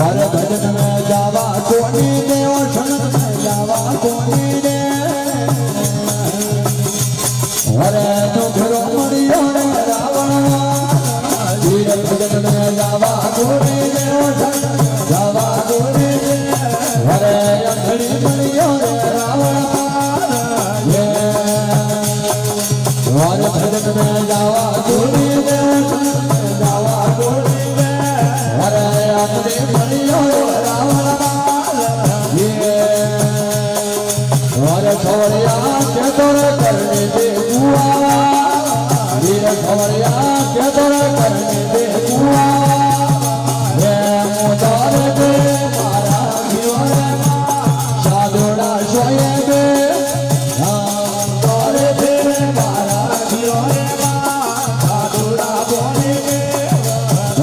हर भजन में जावा कोनी दे संत में जावा कोनी दे हरे दुखरो मरियो रे रावण वीर भजन में जावा कोनी दे संत जावा कोनी दे हरे अंधड़ी मरियो रे रावण हर भजन में जावा कोनी दे संत में जावा कोनी दे हरे अंधड़ी मरियो रे रावण हर छोरिया के तोर करने दे बुआ वीर छोरिया के तोर करने दे बुआ हे मोदार दे मारा जीवन साधुड़ा सोए दे मोदार दे मारा जीवन साधुड़ा बोले दे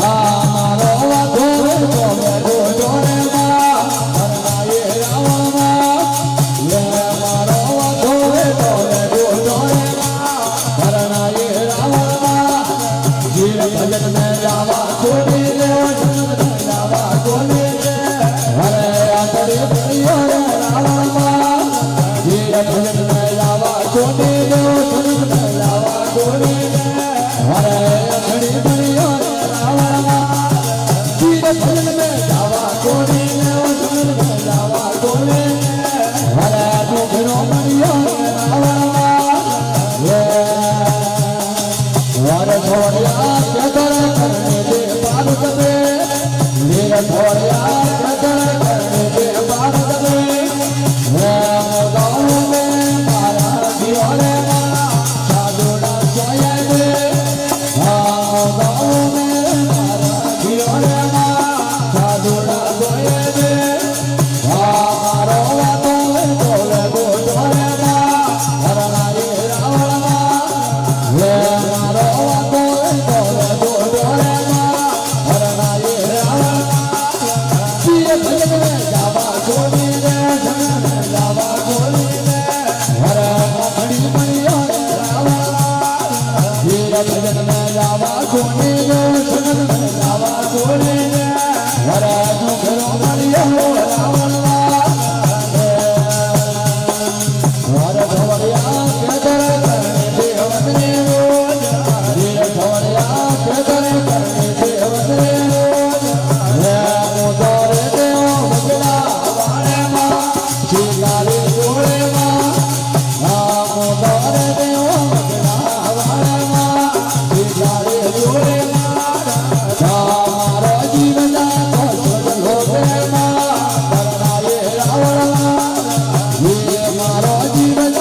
मारो तोरे तोरे तोरे हरनाये रावण भजन में जावा कोनी दे संत में जावा कोनी दे हरे आंतरे प्रियो रे रावण वीर भजन में जावा कोनी दे संत में जावा कोनी दे हरे आंतरे प्रियो रे रावण वीर भजन में जावा कोनी दे संत में जावा कोनी दे हरे दुखरो मरियो रे रावण हर छोड़िया के दर करने दे भारत में मेरा छोड़िया के दर करने दे भारत में गाँव में मारा दिवाले साधुड़ा सोए दे गाँव में मारा दिवाले साधुड़ा सोए दे मारो तो बोले बोले हर नारी रावण भजन में जावा कोनी दे संत में जावा कोनी दे हरे अंधड़ी मरियो रे रावण वीर भजन में जावा कोनी दे संत में जावा कोनी दे हरे दुखरो मरियो रे रावण हर छोड़िया के दर करने दे वतने रोज वीर छोड़िया के दर करने दे वतने रोज मोदर शिकारी जोड़े मोदर देव शिकारी जोड़े मारो जीवन करनाये रावण ये मारो जीवन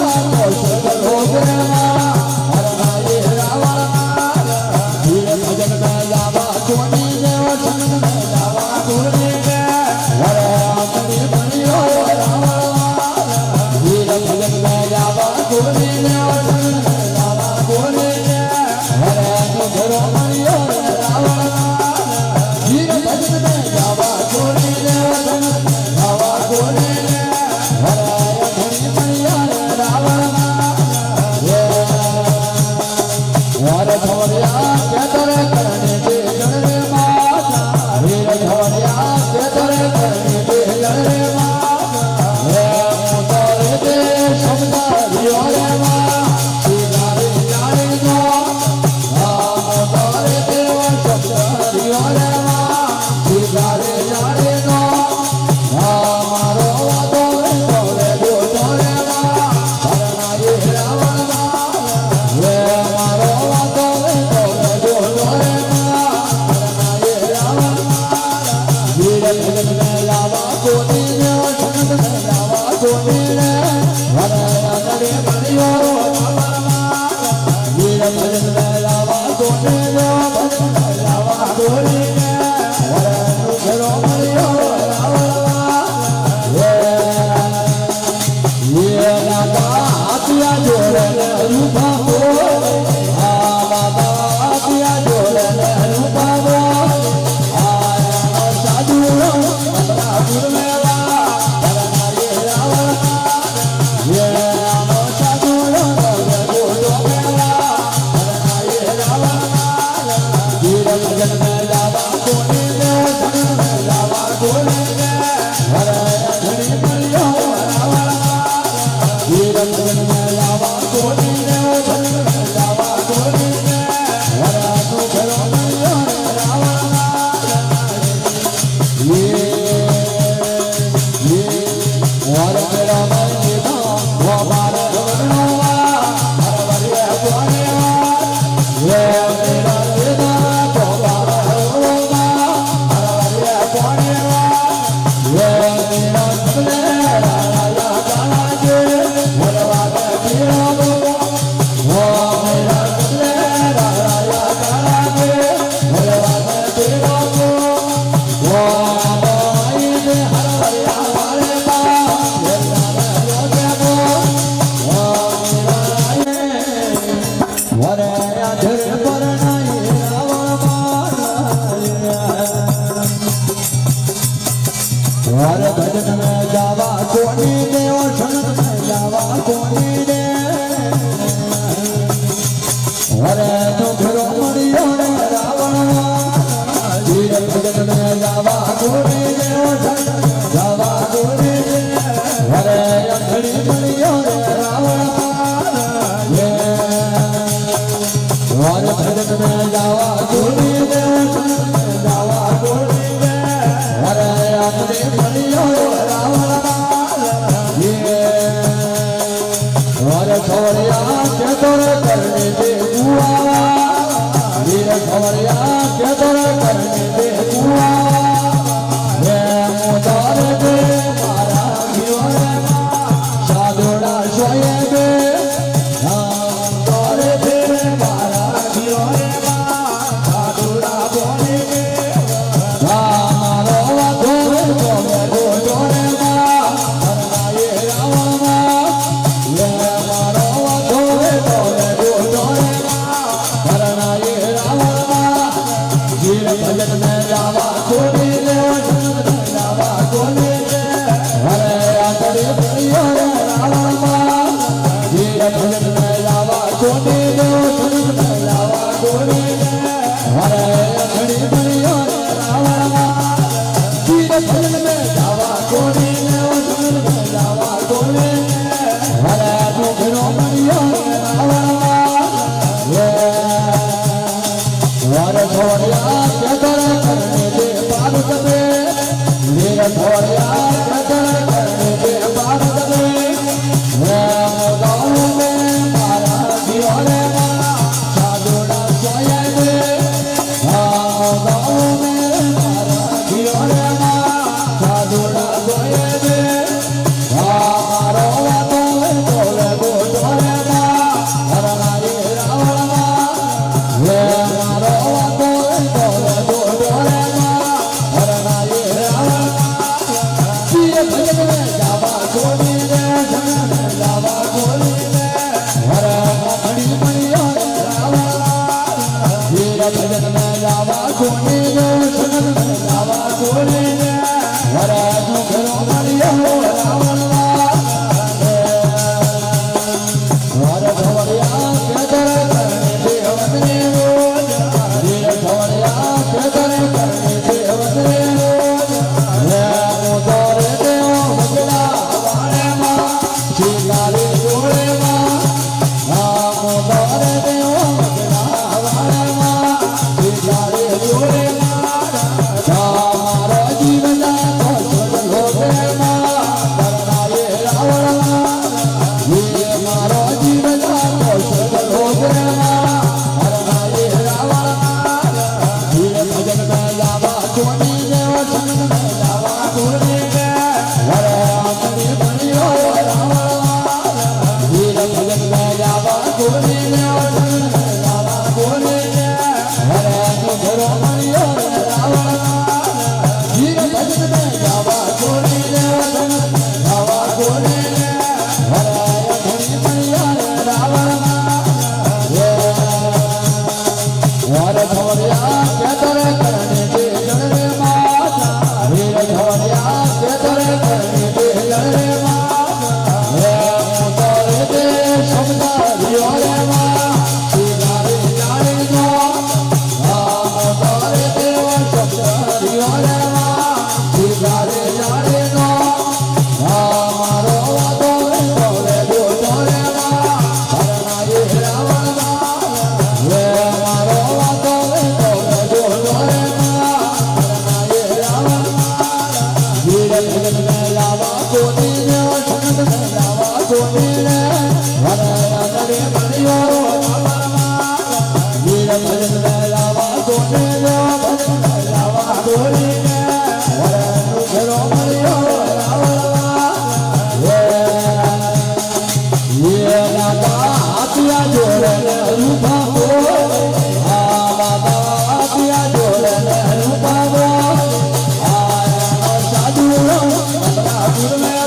करनाये रावण वीर भजन में जावा कोनी देव संत में जावा कोनी दे हरे आंतरे मरियो रावण भजन में जावा कोनी दे संत में जावा कोनी दे हरे दुखरो मरियो रे रावण वीर भजन में जावा कोनी दे संत में जावा कोनी दे हरे अंधड़ी मरियो रे रावण हर छोड़िया के दर करने दे रे माता वीर छोड़िया के दर करने दे रे माता दे शब्द रे शिकारी जाने दो मोदर देव शब्द रे शिकारी जाने दो मारो तोरे तोरे तोरे हरनाये रावण मारो तोरे तोरे तोरे हरनाये रावण वीर भजन में जावा कोनी दे संत में जावा कोनी दे हरे अंधड़ी मरियो वीर भजन में जावा कोनी दे भजन में जावा कोनी दे हरे दुखरो मरियो रावण ये नाता आतिया जोड़े रूपा हो बाबा आतिया जोड़े रूपा हो साधु अपना गुरु मेरा हरे भजन में जावा कोनी देव शरण में जावा कोनी दे हरे दुखरो मरियो रे रावण वीर भजन में जावा कोनी देव शरण में जावा कोनी दे हरे अंधड़ी मरियो रे रावण हरे भजन में जावा कोनी देव शरण में जावा कोनी दे हरे अंधड़ी मरियो रे रावण हरे सवरिया के तोरे करने दे बुआ वीर सवरिया के तोरे करने दे बुआ हे मोदार दे मारा जीवन साधुड़ा सोए दे मोदार दे मारा जीवन साधुड़ा बोले दे मारो धोरे धोरे धोरे हरनाये रावण ये मारो धोरे धोरे धोरे हरनाये रावण वीर भजन में जावा कोनी देव शरण में जावा कोनी दे हरे आंतरे प्रिय रे रावण वीर भजन में जावा कोनी देव शरण में जावा कोनी दे हरे आंतरे प्रिय रे रावण वीर भजन में जावा कोनी देव शरण में जावा कोनी दे हरे दुखरो मरियो रे रावण हरे छोड़िया के तोरे करने दे पार्वत दे वीर छोड़िया के तोरे करने दे पार्वत दे गाँव में मारा जियो रे साधुड़ा सोए दे गाँव में मारा जियो रे साधुड़ा सोए दे मारो तोले तोले गोरे हरनाये रावण मारो तोले तोले गोरे हरनाये रावण वीर भजन में जावा कोनी दे शरण में जावा कोनी दे हरे मणि मणियो रावण वीर भजन में जावा कोनी दे शरण में जावा कोनी दे हरे दुखरो मरियो रावण हरे धवरिया के तोरे करने दे वंदने रोज वीर धवरिया के तोरे करने दे वंदने रोज हे मोदरे देव भजला वाले मां शिकारी जोड़े मां मोदरे देव भजला वाले मां शिकारी जोड़े मां मारो जीवन को सजल हो गए मां हरनाये रावण ये मारो जीवन को सजल हो गए मां हरनाये रावण वीर भजन में जावा कोनी देव शरण में जावा कोनी दे हरे आंतरे मरियो रावण वीर भजन में जावा कोनी देव शरण में जावा कोनी दे हरे दुखरो मरियो रावण वीर भजन में जावा कोनी देव शरण में जावा कोनी दे हरे आंतरे मरियो रावण हरे धवरिया के तोरे करने दे जन रे माता वीर धवरिया के तोरे करने दे जन रे माता हे मोदरे दे शब्द रियो रे मां शिकारी जाने नो मोदरे देव शब्द रियो रे मां शिकारी जाने नो मारो तोरे तोरे तोरे मां हरनाये रावण हे मारो तोरे तोरे तोरे मां हरनाये रावण वीर भजन में जावा कोनी देव शरण में जावा कोनी दे हरे आंतरे मरियो रावण वीर भजन में जावा कोनी देव भजन में जावा कोनी दे हरे दुखरो मरियो रावण ये दादा हाथिया जोड़े रूपा को दादा हाथिया जोड़े रूपा को साधु अपना गुरु में